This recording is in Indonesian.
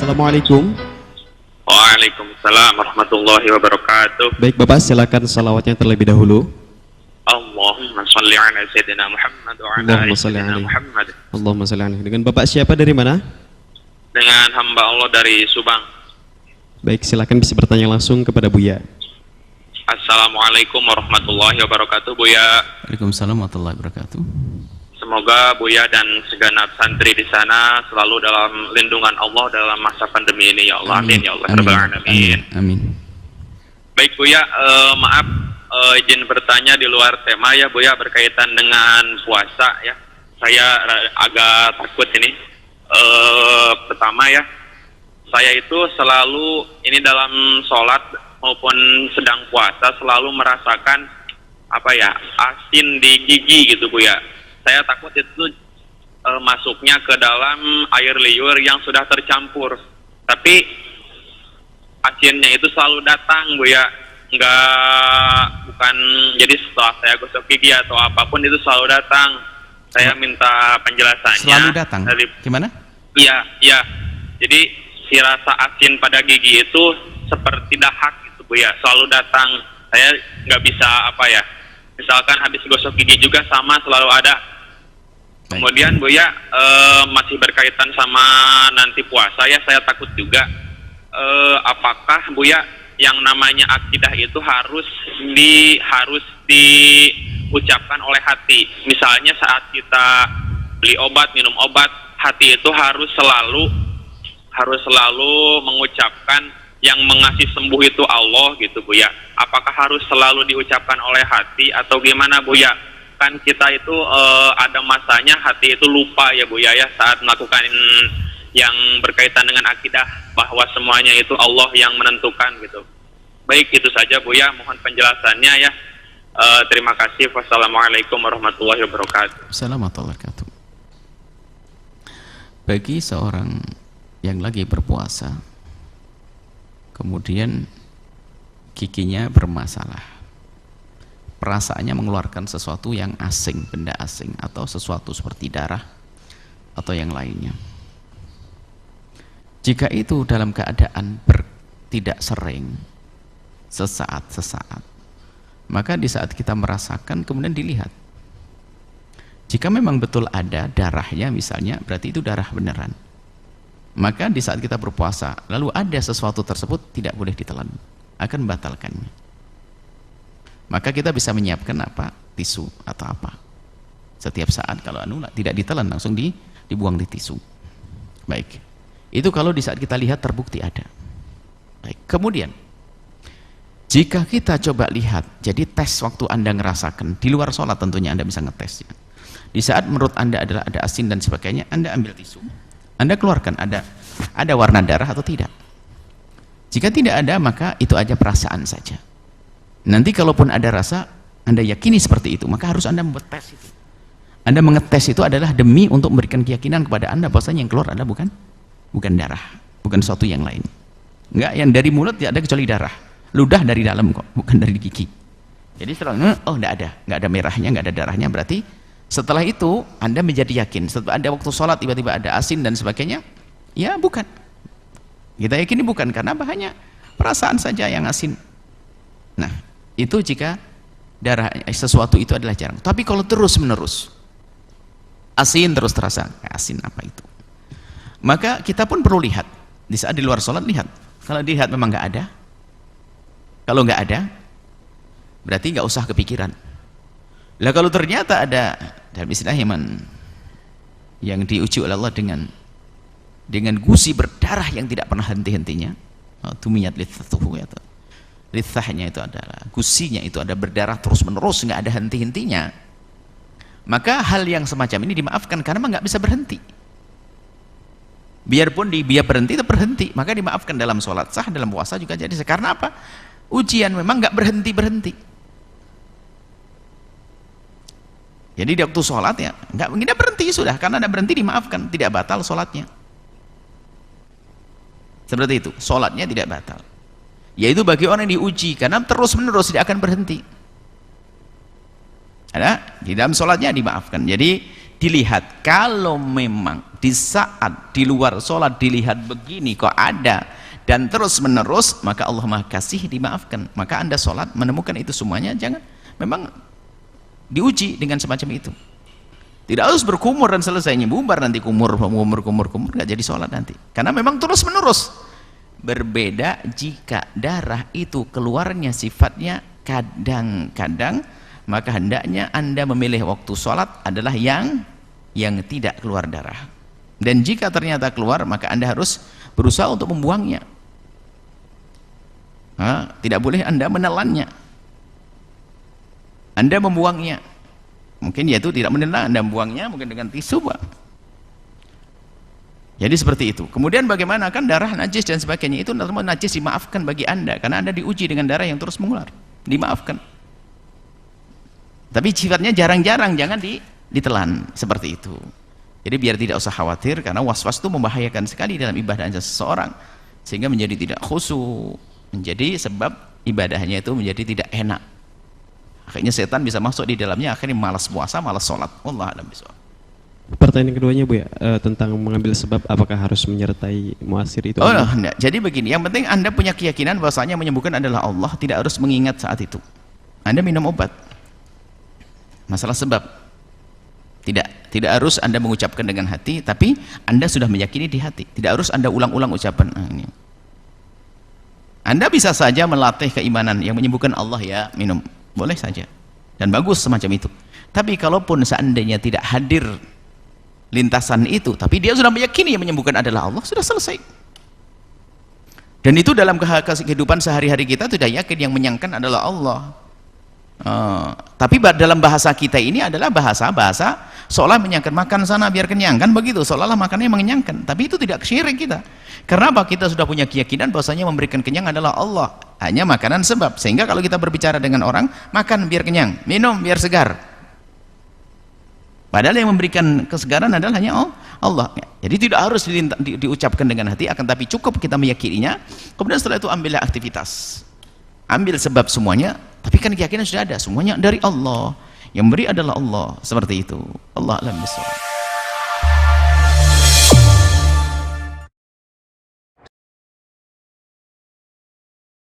Assalamualaikum. Waalaikumsalam warahmatullahi wabarakatuh. Baik Bapak, silakan salawatnya terlebih dahulu. Allahumma salli ala Sayyidina Muhammad wa ala Allahumma ali salli Sayyidina alaihi. Muhammad. Allahumma shalli alaihi. Dengan Bapak siapa dari mana? Dengan hamba Allah dari Subang. Baik, silakan bisa bertanya langsung kepada Buya. Assalamualaikum warahmatullahi wabarakatuh, Buya. Waalaikumsalam warahmatullahi wabarakatuh. Semoga Buya dan segenap santri di sana selalu dalam lindungan Allah dalam masa pandemi ini, ya Allah. Amin, ya Allah. Rabbal alamin. Amin. Baik Buya, maaf izin bertanya di luar tema ya Buya, berkaitan dengan puasa ya. Saya agak takut ini. Pertama ya, saya itu selalu ini dalam sholat maupun sedang puasa selalu merasakan apa ya, asin di gigi gitu Buya. Saya takut itu masuknya ke dalam air liur yang sudah tercampur. Tapi asinnya itu selalu datang Buya. Bukan jadi setelah saya gosok gigi atau apapun itu selalu datang. Saya minta penjelasannya. Selalu datang? Gimana? Iya, iya. Jadi si rasa asin pada gigi itu seperti dahak gitu Buya, selalu datang. Saya nggak bisa apa ya, misalkan habis gosok gigi juga sama selalu ada. Kemudian Buya, masih berkaitan sama nanti puasa ya, saya takut juga apakah Buya yang namanya akidah itu harus diucapkan oleh hati. Misalnya saat kita beli obat, minum obat, hati itu harus selalu mengucapkan yang mengasih sembuh itu Allah gitu Buya. Apakah harus selalu diucapkan oleh hati atau gimana Buya? Kan kita itu ada masanya hati itu lupa ya Buya ya, saat melakukan yang berkaitan dengan akidah bahwa semuanya itu Allah yang menentukan gitu. Baik, itu saja Buya, mohon penjelasannya ya. Terima kasih. Wassalamualaikum warahmatullahi wabarakatuh. Assalamualaikum warahmatullahi wabarakatuh. Bagi seorang yang lagi berpuasa kemudian giginya bermasalah, perasaannya mengeluarkan sesuatu yang asing, benda asing atau sesuatu seperti darah atau yang lainnya, jika itu dalam keadaan tidak sering, sesaat, maka di saat kita merasakan kemudian dilihat, jika memang betul ada darahnya misalnya, berarti itu darah beneran. Maka di saat kita berpuasa lalu ada sesuatu tersebut tidak boleh ditelan, akan membatalkannya. Maka kita bisa menyiapkan apa? Tisu atau apa. Setiap saat kalau tidak ditelan langsung dibuang di tisu. Baik. Itu kalau di saat kita lihat terbukti ada. Baik. Kemudian jika kita coba lihat, jadi tes waktu Anda ngerasakan di luar sholat, tentunya Anda bisa ngetesnya. Di saat menurut Anda adalah ada asin dan sebagainya, Anda ambil tisu, Anda keluarkan ada warna darah atau tidak. Jika tidak ada, maka itu aja perasaan saja. Nanti kalaupun ada rasa, Anda yakini seperti itu, maka harus Anda membuat tes itu. Anda mengetes itu adalah demi untuk memberikan keyakinan kepada Anda bahwasanya yang keluar adalah bukan darah, bukan sesuatu yang lain. Enggak, yang dari mulut tidak ada kecuali darah. Ludah dari dalam kok, bukan dari gigi. Jadi setelah enggak ada merahnya, enggak ada darahnya, berarti setelah itu Anda menjadi yakin. Setelah ada waktu sholat tiba-tiba ada asin dan sebagainya, ya bukan. Kita yakini bukan, karena bahannya perasaan saja yang asin. Nah, itu jika darah sesuatu itu adalah jarang. Tapi kalau terus menerus asin terus terasa, asin apa itu, maka kita pun perlu lihat. Di saat di luar sholat lihat, kalau dilihat memang nggak ada, kalau nggak ada berarti nggak usah kepikiran. Lah kalau ternyata ada, dalam istilah yang diuji oleh Allah dengan gusi berdarah yang tidak pernah henti-hentinya, tumiyat litsatuhu ya, litsahnya itu adalah gusinya itu ada berdarah terus menerus, nggak ada henti-hentinya, maka hal yang semacam ini dimaafkan karena memang nggak bisa berhenti. Biarpun dia berhenti itu berhenti, maka dimaafkan dalam sholat sah, dalam puasa juga. Jadi karena apa? Ujian memang nggak berhenti. Jadi di waktu sholat ya nggak berhenti sudah, karena ada berhenti dimaafkan, tidak batal sholatnya. Seperti itu, sholatnya tidak batal. Yaitu bagi orang yang diuji, karena terus menerus tidak akan berhenti. Ada di dalam sholatnya dimaafkan. Jadi dilihat. Kalau memang di saat di luar sholat dilihat begini kok ada dan terus menerus, maka Allah Maha Kasih, dimaafkan. Maka Anda sholat menemukan itu semuanya, jangan, memang diuji dengan semacam itu. Tidak harus berkumur dan selesainya bubar, nanti kumur nggak jadi sholat nanti, karena memang terus menerus. Berbeda jika darah itu keluarnya sifatnya kadang-kadang, maka hendaknya Anda memilih waktu sholat adalah yang tidak keluar darah. Dan jika ternyata keluar, maka Anda harus berusaha untuk membuangnya. Tidak boleh Anda menelannya, Anda membuangnya. Mungkin yaitu tidak menelan, Anda membuangnya mungkin dengan tisu, Pak. Jadi seperti itu. Kemudian bagaimana, kan darah najis dan sebagainya, itu semua najis dimaafkan bagi Anda karena Anda diuji dengan darah yang terus mengular, dimaafkan. Tapi sifatnya jarang-jarang, jangan ditelan seperti itu. Jadi biar tidak usah khawatir, karena was-was itu membahayakan sekali dalam ibadahnya seseorang, sehingga menjadi tidak khusyuk, menjadi sebab ibadahnya itu menjadi tidak enak. Akhirnya setan bisa masuk di dalamnya, akhirnya malas puasa, malas sholat. Wallahu a'lam bishawab. Pertanyaan keduanya Bu ya, tentang mengambil sebab, apakah harus menyertai muasir itu? Enggak. Jadi begini, yang penting Anda punya keyakinan bahwasanya menyembuhkan adalah Allah, tidak harus mengingat saat itu. Anda minum obat, masalah sebab. Tidak harus Anda mengucapkan dengan hati, tapi Anda sudah meyakini di hati. Tidak harus Anda ulang-ulang ucapan. Ini. Anda bisa saja melatih keimanan yang menyembuhkan Allah, ya minum, boleh saja, dan bagus semacam itu. Tapi kalaupun seandainya tidak hadir lintasan itu, tapi dia sudah meyakini yang menyembuhkan adalah Allah, sudah selesai. Dan itu dalam kehidupan sehari-hari kita tidak yakin yang menyangkan adalah Allah. Tapi dalam bahasa kita ini adalah bahasa seolah menyangkan, makan sana biar kenyang, kan begitu, seolah-olah makannya mengenyangkan. Tapi itu tidak syirik kita. Karena apa? Kita sudah punya keyakinan bahwasanya memberikan kenyang adalah Allah, hanya makanan sebab. Sehingga kalau kita berbicara dengan orang, makan biar kenyang, minum biar segar, padahal yang memberikan kesegaran adalah hanya Allah. Jadi tidak harus diucapkan dengan hati, akan tapi cukup kita meyakininya. Kemudian setelah itu ambillah aktivitas, ambil sebab semuanya, tapi kan keyakinan sudah ada, semuanya dari Allah, yang beri adalah Allah, seperti itu. Allah a'lam bishawab.